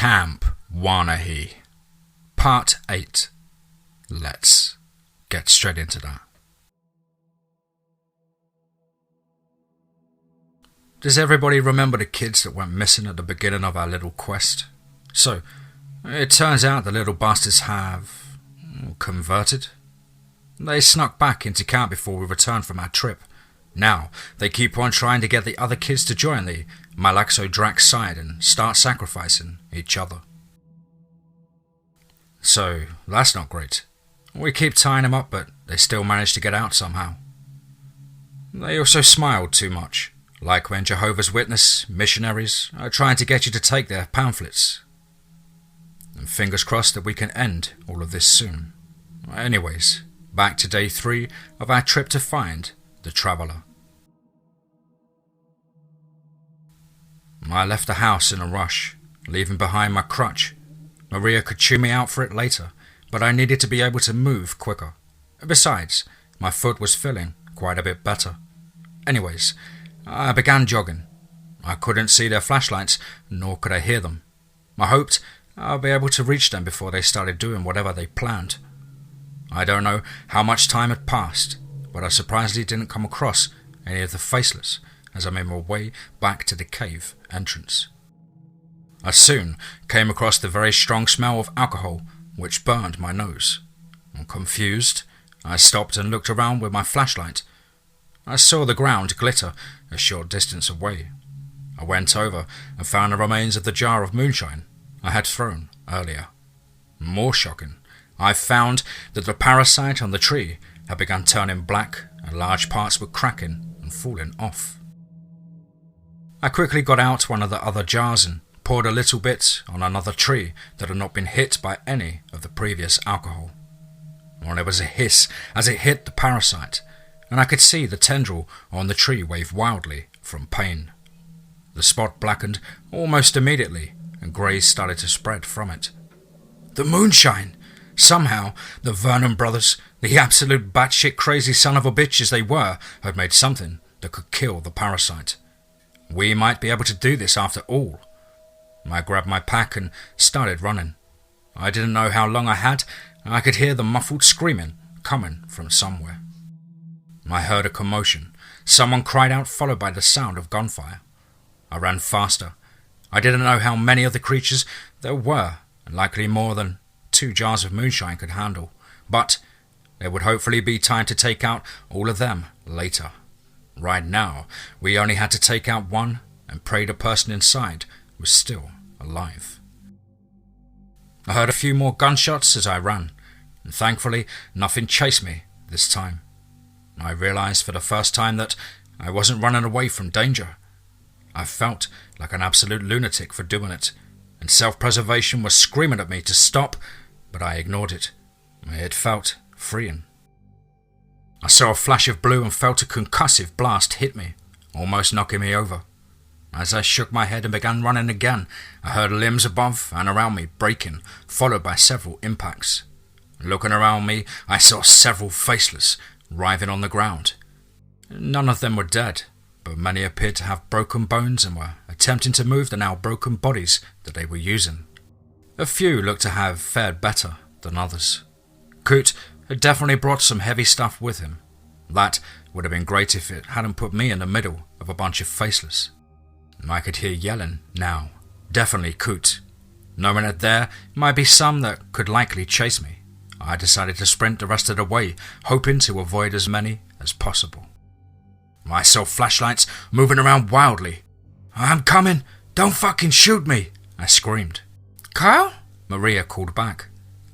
Camp Wanahee, Part 8. Let's get straight into that. Does everybody remember the kids that went missing at the beginning of our little quest? So, it turns out the little bastards have converted. They snuck back into camp before we returned from our trip. Now, they keep on trying to get the other kids to join the Malaxo Drax side and start sacrificing each other. So, that's not great. We keep tying them up, but they still manage to get out somehow. They also smiled too much, like when Jehovah's Witness missionaries are trying to get you to take their pamphlets. And fingers crossed that we can end all of this soon. Anyways, back to day 3 of our trip to find the Traveller. I left the house in a rush, leaving behind my crutch. Maria could chew me out for it later, but I needed to be able to move quicker. Besides, my foot was feeling quite a bit better. Anyways, I began jogging. I couldn't see their flashlights, nor could I hear them. I hoped I'll be able to reach them before they started doing whatever they planned. I don't know how much time had passed, but I surprisingly didn't come across any of the faceless as I made my way back to the cave entrance. I soon came across the very strong smell of alcohol which burned my nose. Confused, I stopped and looked around with my flashlight. I saw the ground glitter a short distance away. I went over and found the remains of the jar of moonshine I had thrown earlier. More shocking, I found that the parasite on the tree had begun turning black and large parts were cracking and falling off. I quickly got out one of the other jars and poured a little bit on another tree that had not been hit by any of the previous alcohol. Well, there was a hiss as it hit the parasite, and I could see the tendril on the tree wave wildly from pain. The spot blackened almost immediately, and greys started to spread from it. The moonshine! Somehow, the Vernon brothers, the absolute batshit crazy son of a bitches they were, had made something that could kill the parasite. We might be able to do this after all. I grabbed my pack and started running. I didn't know how long I had, and I could hear the muffled screaming coming from somewhere. I heard a commotion. Someone cried out, followed by the sound of gunfire. I ran faster. I didn't know how many of the creatures there were, and likely more than 2 jars of moonshine could handle, but there would hopefully be time to take out all of them later. Right now, we only had to take out one and pray the person inside was still alive. I heard a few more gunshots as I ran, and thankfully nothing chased me this time. I realized for the first time that I wasn't running away from danger. I felt like an absolute lunatic for doing it, and self-preservation was screaming at me to stop, but I ignored it. It felt freeing. I saw a flash of blue and felt a concussive blast hit me, almost knocking me over. As I shook my head and began running again, I heard limbs above and around me breaking, followed by several impacts. Looking around me, I saw several faceless writhing on the ground. None of them were dead, but many appeared to have broken bones and were attempting to move the now broken bodies that they were using. A few looked to have fared better than others. Coot had definitely brought some heavy stuff with him. That would have been great if it hadn't put me in the middle of a bunch of faceless. I could hear yelling now. Definitely Coot. Knowing that there might be some that could likely chase me, I decided to sprint the rest of the way, hoping to avoid as many as possible. I saw flashlights moving around wildly. "I'm coming! Don't fucking shoot me!" I screamed. "Kyle?" Maria called back.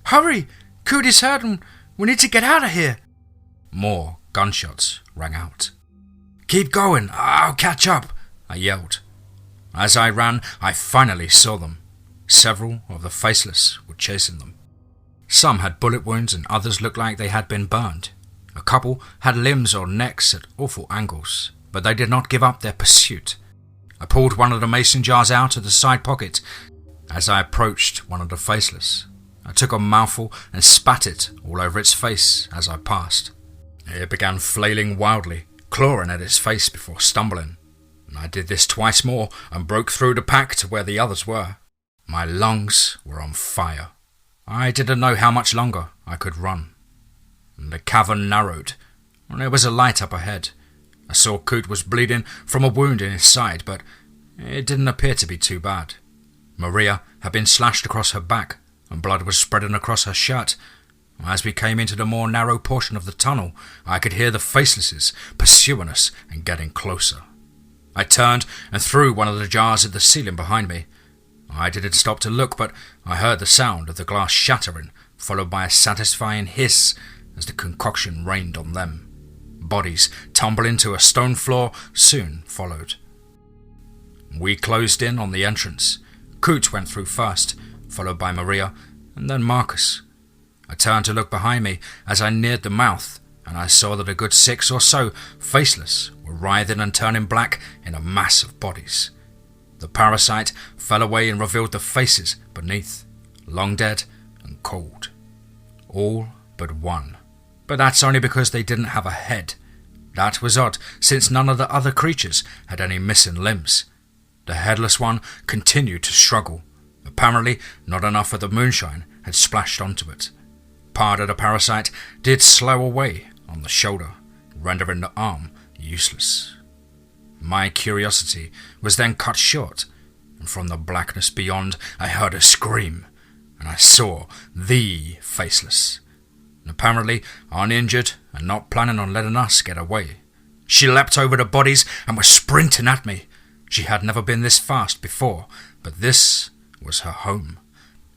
"Hurry! Coot is hurt and we need to get out of here!" More gunshots rang out. "Keep going! I'll catch up!" I yelled. As I ran, I finally saw them. Several of the faceless were chasing them. Some had bullet wounds and others looked like they had been burned. A couple had limbs or necks at awful angles, but they did not give up their pursuit. I pulled one of the mason jars out of the side pocket. As I approached one of the faceless, I took a mouthful and spat it all over its face as I passed. It began flailing wildly, clawing at its face before stumbling. I did this twice more and broke through the pack to where the others were. My lungs were on fire. I didn't know how much longer I could run. The cavern narrowed. There was a light up ahead. I saw Coot was bleeding from a wound in his side, but it didn't appear to be too bad. Maria had been slashed across her back, and blood was spreading across her shirt. As we came into the more narrow portion of the tunnel, I could hear the facelesses pursuing us and getting closer. I turned and threw one of the jars at the ceiling behind me. I didn't stop to look, but I heard the sound of the glass shattering, followed by a satisfying hiss as the concoction rained on them. Bodies tumbled into a stone floor soon followed. We closed in on the entrance. Coot went through first, followed by Maria, and then Marcus. I turned to look behind me as I neared the mouth, and I saw that a good 6 or so, faceless, were writhing and turning black in a mass of bodies. The parasite fell away and revealed the faces beneath, long dead and cold. All but one. But that's only because they didn't have a head. That was odd, since none of the other creatures had any missing limbs. The headless one continued to struggle. Apparently, not enough of the moonshine had splashed onto it. Part of the parasite did slow away on the shoulder, rendering the arm useless. My curiosity was then cut short, and from the blackness beyond I heard a scream, and I saw the Faceless. Apparently uninjured and not planning on letting us get away. She leapt over the bodies and was sprinting at me. She had never been this fast before, but this was her home.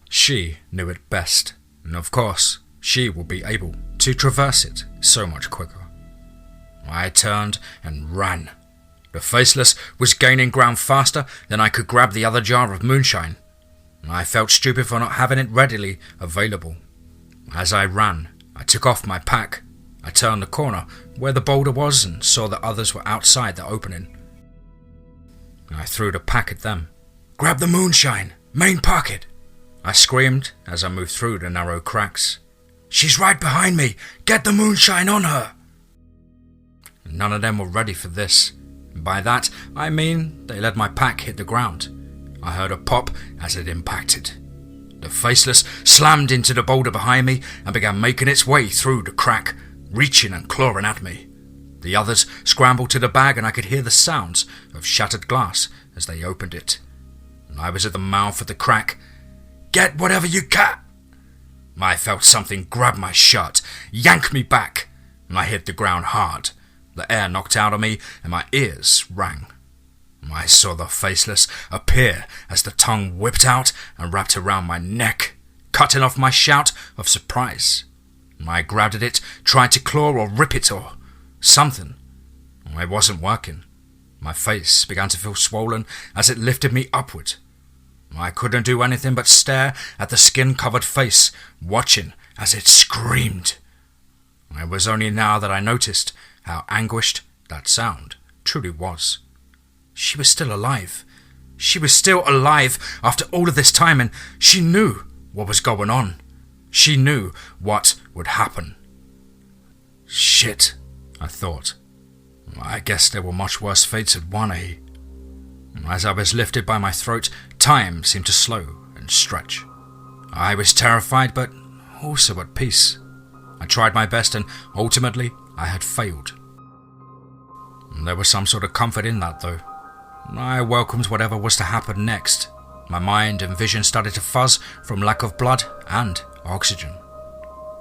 She knew it best, and of course, she would be able to traverse it so much quicker. I turned and ran. The Faceless was gaining ground faster than I could grab the other jar of moonshine. I felt stupid for not having it readily available. As I ran, I took off my pack. I turned the corner where the boulder was and saw that others were outside the opening. I threw the pack at them. "Grab the moonshine! Main pocket!" I screamed as I moved through the narrow cracks. "She's right behind me! Get the moonshine on her!" None of them were ready for this. By that, I mean they let my pack hit the ground. I heard a pop as it impacted. The Faceless slammed into the boulder behind me and began making its way through the crack, reaching and clawing at me. The others scrambled to the bag and I could hear the sounds of shattered glass as they opened it. I was at the mouth of the crack. "Get whatever you can!" I felt something grab my shirt, yank me back, and I hit the ground hard. The air knocked out of me and my ears rang. I saw the Faceless appear as the tongue whipped out and wrapped around my neck, cutting off my shout of surprise. I grabbed at it, tried to claw or rip it or something. It wasn't working. My face began to feel swollen as it lifted me upward. I couldn't do anything but stare at the skin-covered face, watching as it screamed. It was only now that I noticed how anguished that sound truly was. She was still alive. She was still alive after all of this time, and she knew what was going on. She knew what would happen. Shit, I thought. I guess there were much worse fates at Wanahee. As I was lifted by my throat, time seemed to slow and stretch. I was terrified, but also at peace. I tried my best, and ultimately I had failed. There was some sort of comfort in that, though. I welcomed whatever was to happen next. My mind and vision started to fuzz from lack of blood and oxygen.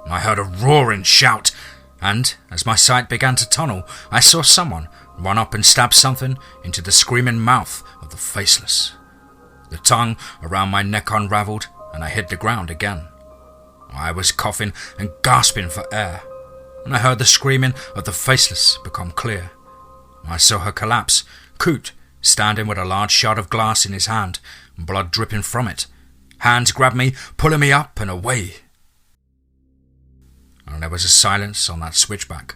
I heard a roaring shout, and as my sight began to tunnel, I saw someone run up and stab something into the screaming mouth of the Faceless. The tongue around my neck unraveled, and I hit the ground again. I was coughing and gasping for air, and I heard the screaming of the Faceless become clear. I saw her collapse, Coot standing with a large shard of glass in his hand, blood dripping from it. Hands grabbed me, pulling me up and away. And there was a silence on that switchback.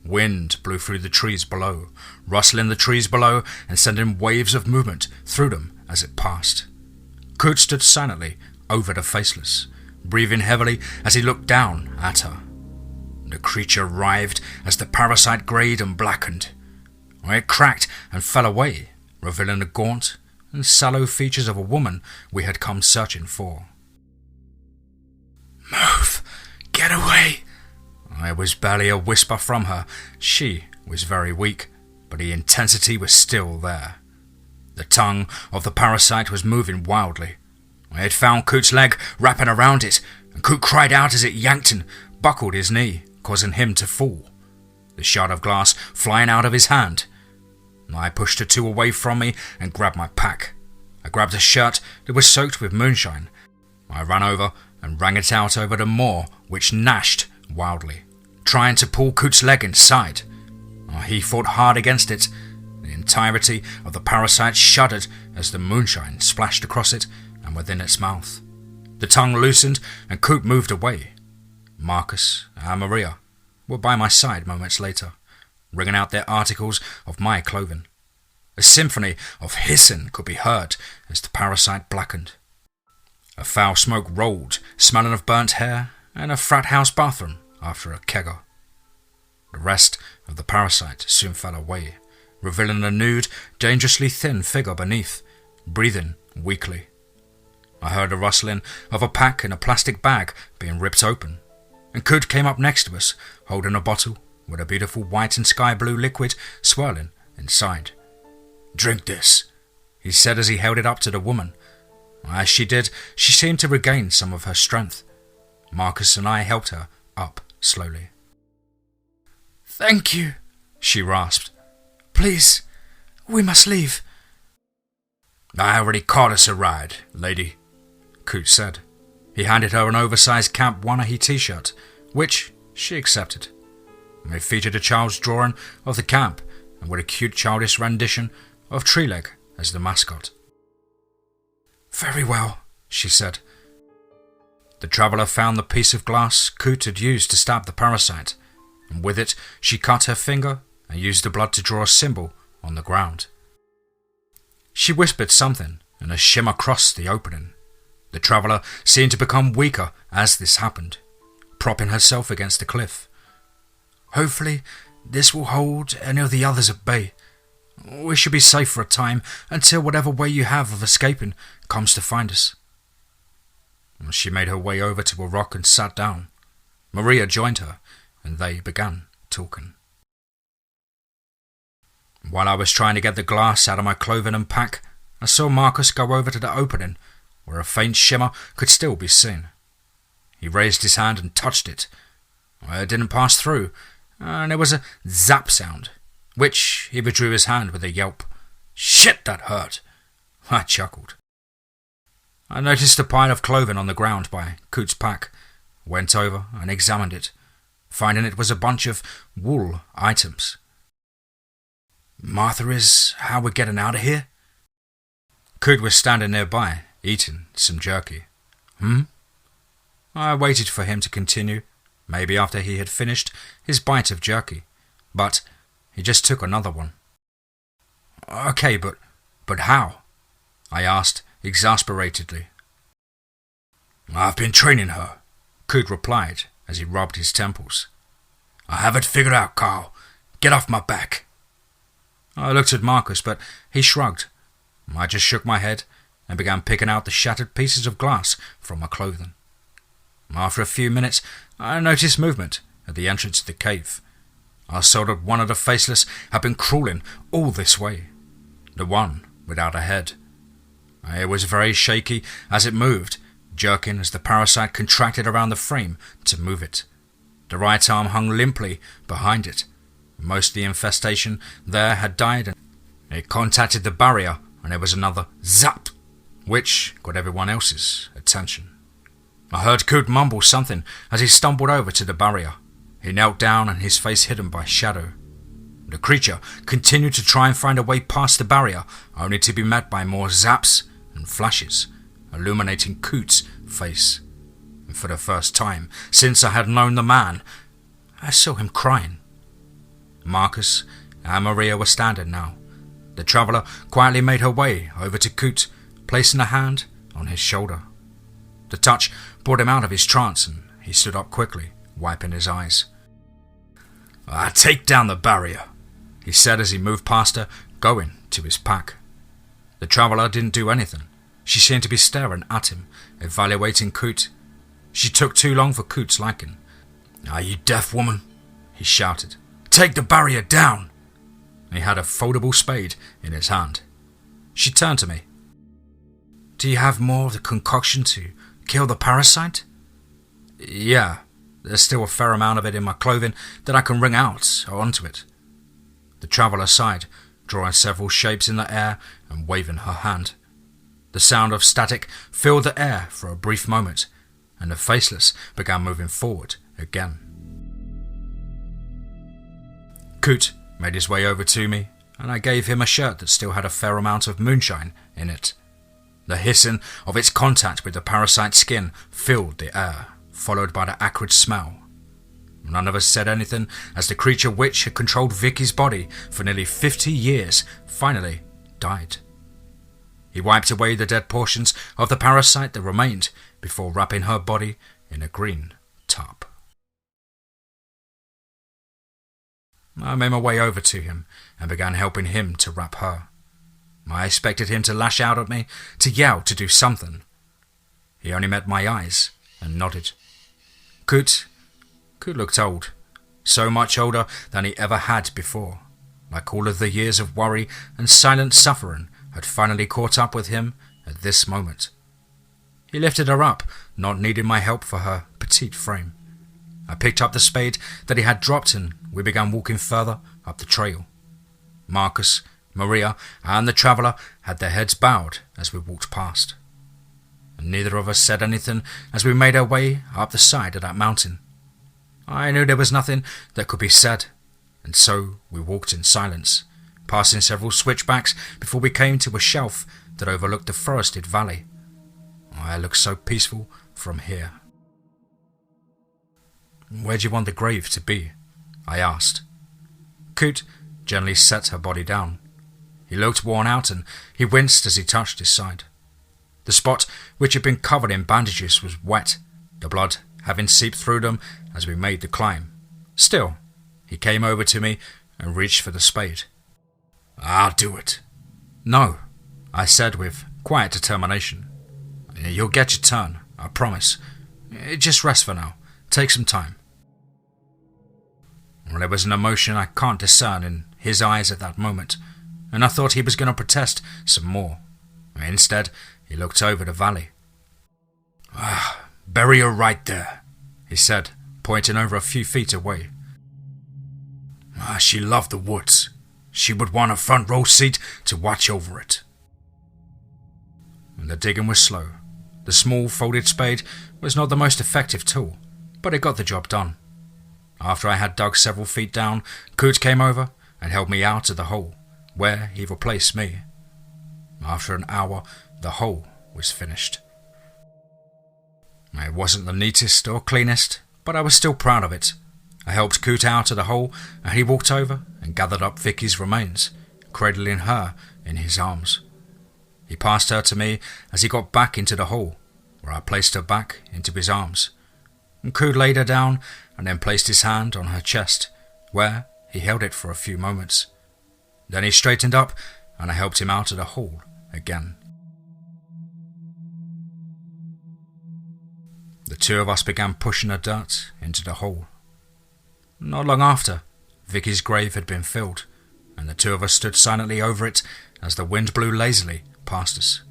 Wind blew through the trees below, rustling the trees below and sending waves of movement through them as it passed. Coot stood silently over the Faceless, breathing heavily as he looked down at her. The creature writhed as the parasite greyed and blackened. It cracked and fell away, revealing a gaunt and sallow features of a woman we had come searching for. "Move! Get away!" It was barely a whisper from her. She was very weak, but the intensity was still there. The tongue of the parasite was moving wildly. I had found Coot's leg, wrapping around it, and Coot cried out as it yanked and buckled his knee, causing him to fall, the shard of glass flying out of his hand. I pushed the two away from me and grabbed my pack. I grabbed a shirt that was soaked with moonshine. I ran over and rang it out over the moor, which gnashed wildly, trying to pull Coot's leg inside. He fought hard against it. The entirety of the parasite shuddered as the moonshine splashed across it and within its mouth. The tongue loosened and Coot moved away. Marcus and Maria were by my side moments later, wringing out their articles of my clothing. A symphony of hissing could be heard as the parasite blackened. A foul smoke rolled, smelling of burnt hair and a frat house bathroom after a kegger. The rest of the parasite soon fell away, revealing a nude, dangerously thin figure beneath, breathing weakly. I heard the rustling of a pack in a plastic bag being ripped open, and Coot came up next to us, holding a bottle with a beautiful white and sky blue liquid swirling inside. "Drink this," he said as he held it up to the woman. As she did, she seemed to regain some of her strength. Marcus and I helped her up slowly. "Thank you," she rasped. "Please, we must leave." "I already caught us a ride, lady," Coot said. He handed her an oversized Camp Wanahee t-shirt, which she accepted. It featured a child's drawing of the camp and with a cute childish rendition of Treeleg as the mascot. "Very well," she said. The traveller found the piece of glass Coot had used to stab the parasite, and with it she cut her finger and used the blood to draw a symbol on the ground. She whispered something, and a shimmer crossed the opening. The traveller seemed to become weaker as this happened, propping herself against the cliff. "Hopefully, this will hold any of the others at bay. We should be safe for a time until whatever way you have of escaping comes to find us." She made her way over to a rock and sat down. Maria joined her, and they began talking. While I was trying to get the glass out of my clothing and pack, I saw Marcus go over to the opening, where a faint shimmer could still be seen. He raised his hand and touched it. It didn't pass through, and there was a zap sound, which he withdrew his hand with a yelp. "Shit, that hurt!" I chuckled. I noticed a pile of clothing on the ground by Coot's pack, went over and examined it, finding it was a bunch of wool items. "Martha is how we're getting out of here?" Coot was standing nearby, eating some jerky. I waited for him to continue, maybe after he had finished his bite of jerky, but he just took another one. "Okay, but how?" I asked exasperatedly. "I've been training her," Coot replied as he rubbed his temples. "I have it figured out, Carl. Get off my back." I looked at Marcus, but he shrugged. I just shook my head and began picking out the shattered pieces of glass from my clothing. After a few minutes, I noticed movement at the entrance to the cave. I saw that one of the faceless had been crawling all this way, the one without a head. It was very shaky as it moved, jerking as the parasite contracted around the frame to move it. The right arm hung limply behind it. Most of the infestation there had died, and it contacted the barrier, and there was another zap, which got everyone else's attention. I heard Coot mumble something as he stumbled over to the barrier. He knelt down and his face hidden by shadow. The creature continued to try and find a way past the barrier, only to be met by more zaps and flashes, illuminating Coot's face. And for the first time since I had known the man, I saw him crying. Marcus and Maria were standing now. The traveller quietly made her way over to Coot, placing a hand on his shoulder. The touch brought him out of his trance, and he stood up quickly, wiping his eyes. "I take down the barrier," he said as he moved past her, going to his pack. The traveller didn't do anything. She seemed to be staring at him, evaluating Coot. She took too long for Coot's liking. "Are you deaf, woman?" he shouted. "Take the barrier down!" He had a foldable spade in his hand. She turned to me. "Do you have more of the concoction to kill the parasite?" "Yeah, there's still a fair amount of it in my clothing that I can wring out onto it." The traveller sighed, drawing several shapes in the air and waving her hand. The sound of static filled the air for a brief moment, and the faceless began moving forward again. Coot made his way over to me, and I gave him a shirt that still had a fair amount of moonshine in it. The hissing of its contact with the parasite's skin filled the air, followed by the acrid smell. None of us said anything as the creature which had controlled Vicky's body for nearly 50 years finally died. He wiped away the dead portions of the parasite that remained before wrapping her body in a green tarp. I made my way over to him and began helping him to wrap her. I expected him to lash out at me, to yell, to do something. He only met my eyes and nodded. Coot looked old, so much older than he ever had before, like all of the years of worry and silent suffering had finally caught up with him at this moment. He lifted her up, not needing my help for her petite frame. I picked up the spade that he had dropped and we began walking further up the trail. Marcus, Maria, and the traveller had their heads bowed as we walked past. And neither of us said anything as we made our way up the side of that mountain. I knew there was nothing that could be said, and so we walked in silence, passing several switchbacks before we came to a shelf that overlooked the forested valley. It looked so peaceful from here. "Where do you want the grave to be?" I asked. Coot gently set her body down. He looked worn out and he winced as he touched his side. The spot, which had been covered in bandages, was wet, the blood having seeped through them as we made the climb. Still, he came over to me and reached for the spade. "I'll do it." "No," I said with quiet determination. "You'll get your turn, I promise. Just rest for now. Take some time." Well, there was an emotion I can't discern in his eyes at that moment, and I thought he was going to protest some more. Instead, he looked over the valley. "Bury her right there," he said, pointing over a few feet away. "She loved the woods. She would want a front row seat to watch over it." The digging was slow. The small folded spade was not the most effective tool, but it got the job done. After I had dug several feet down, Coot came over and helped me out of the hole, where he replaced me. After an hour, the hole was finished. It wasn't the neatest or cleanest, but I was still proud of it. I helped Coot out of the hole, and he walked over and gathered up Vicky's remains, cradling her in his arms. He passed her to me as he got back into the hole, where I placed her back into his arms. And Coot laid her down and then placed his hand on her chest, where he held it for a few moments. Then he straightened up and I helped him out of the hole again. The two of us began pushing the dirt into the hole. Not long after, Vicky's grave had been filled, and the two of us stood silently over it as the wind blew lazily past us.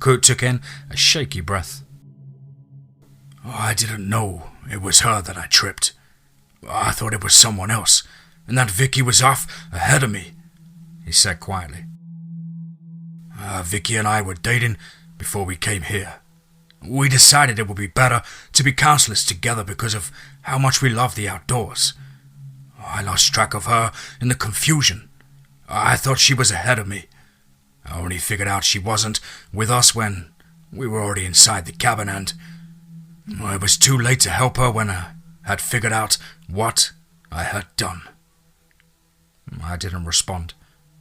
Coot took in a shaky breath. "I didn't know it was her that I tripped. I thought it was someone else, and that Vicky was off ahead of me," he said quietly. "Vicky and I were dating before we came here. We decided it would be better to be counselors together because of how much we love the outdoors. I lost track of her in the confusion. I thought she was ahead of me. I only figured out she wasn't with us when we were already inside the cabin, and it was too late to help her when I had figured out what I had done." I didn't respond.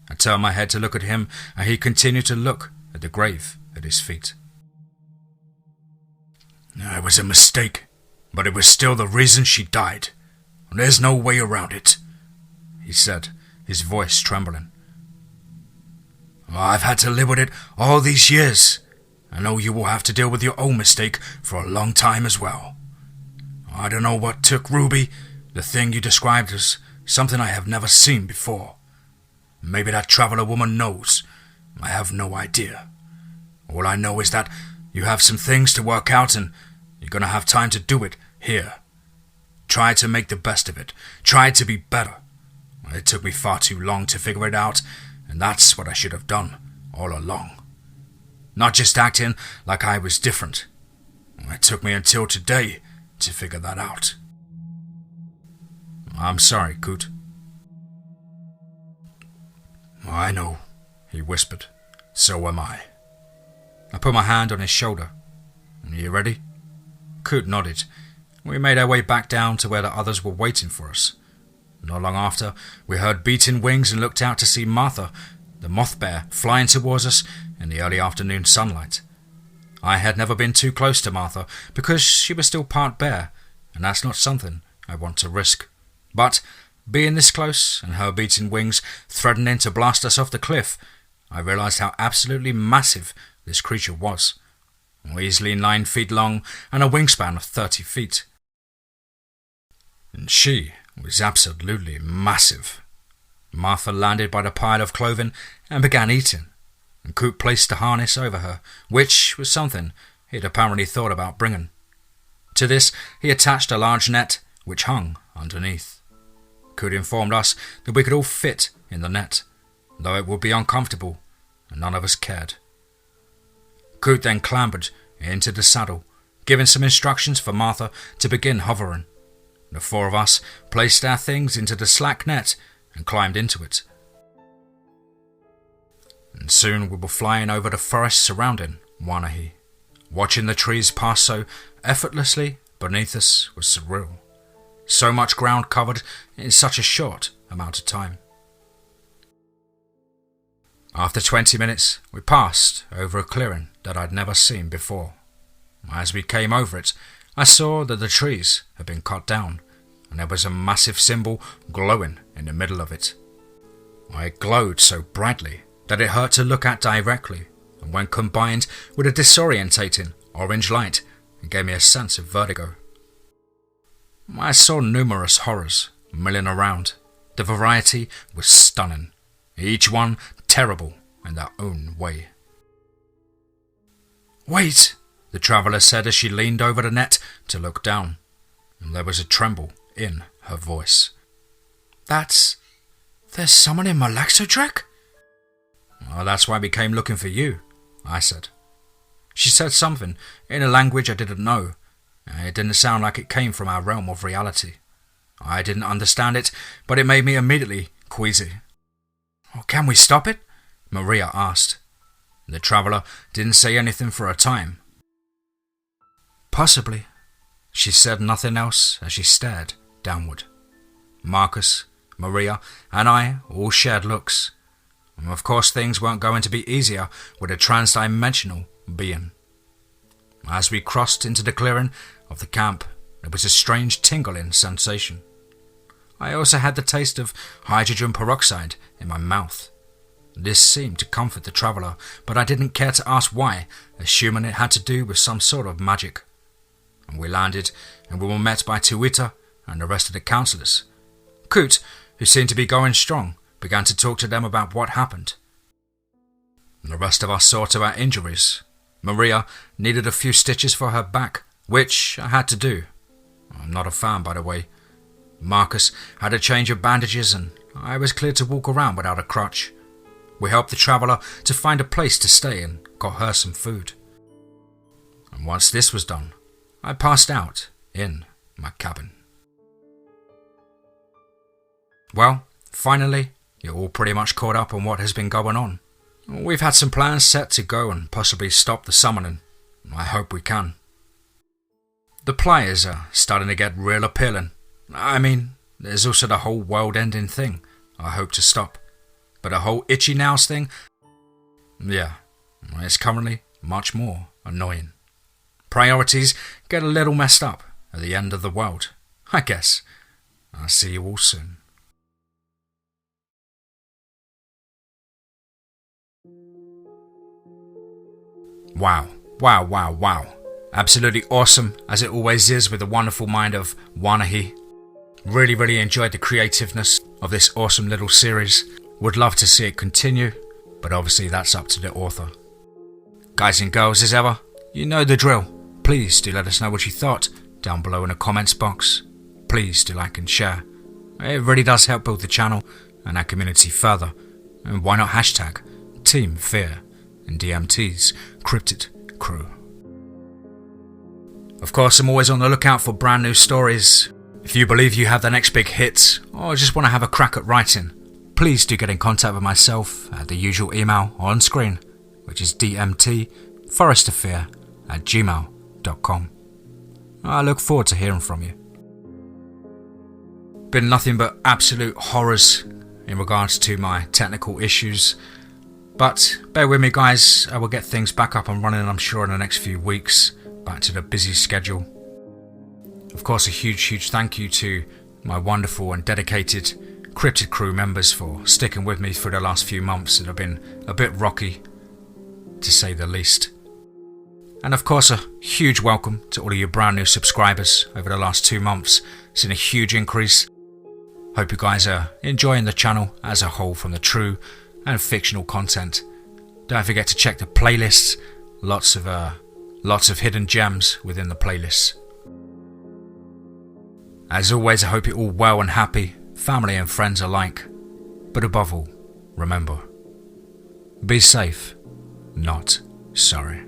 I turned my head to look at him, and he continued to look at the grave at his feet. "It was a mistake, but it was still the reason she died. There's no way around it," he said, his voice trembling. I've had to live with it all these years. I know you will have to deal with your own mistake for a long time as well. I don't know what took Ruby. The thing you described as something I have never seen before. Maybe that traveler woman knows. I have no idea. All I know is that you have some things to work out and you're going to have time to do it here. Try to make the best of it. Try to be better. It took me far too long to figure it out, and that's what I should have done all along. Not just acting like I was different. It took me until today to figure that out. I'm sorry, Coot. I know, he whispered. So am I. I put my hand on his shoulder. You ready? Coot nodded. We made our way back down to where the others were waiting for us. Not long after, we heard beating wings and looked out to see Martha, the moth bear, flying towards us in the early afternoon sunlight. I had never been too close to Martha because she was still part bear, and that's not something I want to risk. But being this close and her beating wings threatening to blast us off the cliff, I realized how absolutely massive this creature was. Easily 9 feet long and a wingspan of 30 feet. And she was absolutely massive. Martha landed by the pile of clothing and began eating, and Coot placed the harness over her, which was something he'd apparently thought about bringing. To this he attached a large net which hung underneath. Coot informed us that we could all fit in the net, though it would be uncomfortable, and none of us cared. Coot then clambered into the saddle, giving some instructions for Martha to begin hovering. The 4 of us placed our things into the slack net and climbed into it. And soon we were flying over the forest surrounding Wanahee. Watching the trees pass so effortlessly beneath us was surreal. So much ground covered in such a short amount of time. After 20 minutes, we passed over a clearing that I'd never seen before. As we came over it, I saw that the trees had been cut down, and there was a massive symbol glowing in the middle of it. It glowed so brightly that it hurt to look at directly, and when combined with a disorientating orange light, it gave me a sense of vertigo. I saw numerous horrors milling around. The variety was stunning, each one terrible in their own way. "Wait," the traveller said as she leaned over the net to look down, and there was a tremble in her voice. There's someone in my Laxodrak?" "Well, that's why we came looking for you," I said. She said something in a language I didn't know. It didn't sound like it came from our realm of reality. I didn't understand it, but it made me immediately queasy. "Can we stop it?" Maria asked. The traveller didn't say anything for a time. "Possibly." She said nothing else as she stared downward. Marcus, Maria, and I all shared looks. Of course, things weren't going to be easier with a trans-dimensional being. As we crossed into the clearing of the camp, there was a strange tingling sensation. I also had the taste of hydrogen peroxide in my mouth. This seemed to comfort the traveller, but I didn't care to ask why, assuming it had to do with some sort of magic. And we landed, and we were met by Tuita and the rest of the councillors. Coot, who seemed to be going strong, began to talk to them about what happened. The rest of us saw to our injuries. Maria needed a few stitches for her back, which I had to do. I'm not a fan, by the way. Marcus had a change of bandages, and I was cleared to walk around without a crutch. We helped the traveller to find a place to stay and got her some food. And once this was done, I passed out in my cabin. Well, finally, you're all pretty much caught up on what has been going on. We've had some plans set to go and possibly stop the summoning. I hope we can. The players are starting to get real appealing. I mean, there's also the whole world-ending thing I hope to stop. But the whole itchy nows thing, yeah, it's currently much more annoying. Priorities get a little messed up at the end of the world, I guess. I'll see you all soon. Wow, wow, wow, wow. Absolutely awesome, as it always is with the wonderful mind of Wanahee. Really enjoyed the creativeness of this awesome little series. Would love to see it continue, but obviously that's up to the author. Guys and girls, as ever, you know the drill. Please do let us know what you thought down below in the comments box. Please do like and share. It really does help build the channel and our community further. And why not hashtag TeamFEAR and DMT's Cryptid crew. Of course, I'm always on the lookout for brand new stories. If you believe you have the next big hit, or just want to have a crack at writing, please do get in contact with myself at the usual email on screen, which is dmtforesterfear@gmail.com. I look forward to hearing from you. Been nothing but absolute horrors in regards to my technical issues, but bear with me guys, I will get things back up and running, I'm sure, in the next few weeks, back to the busy schedule. Of course, a huge thank you to my wonderful and dedicated Cryptid crew members for sticking with me for the last few months that have been a bit rocky, to say the least. And of course, a huge welcome to all of you brand new subscribers over the last 2 months. Seen a huge increase. Hope you guys are enjoying the channel as a whole, from the true and fictional content. Don't forget to check the playlists. Lots of hidden gems within the playlists. As always, I hope you're all well and happy, family and friends alike. But above all, remember, be safe, not sorry.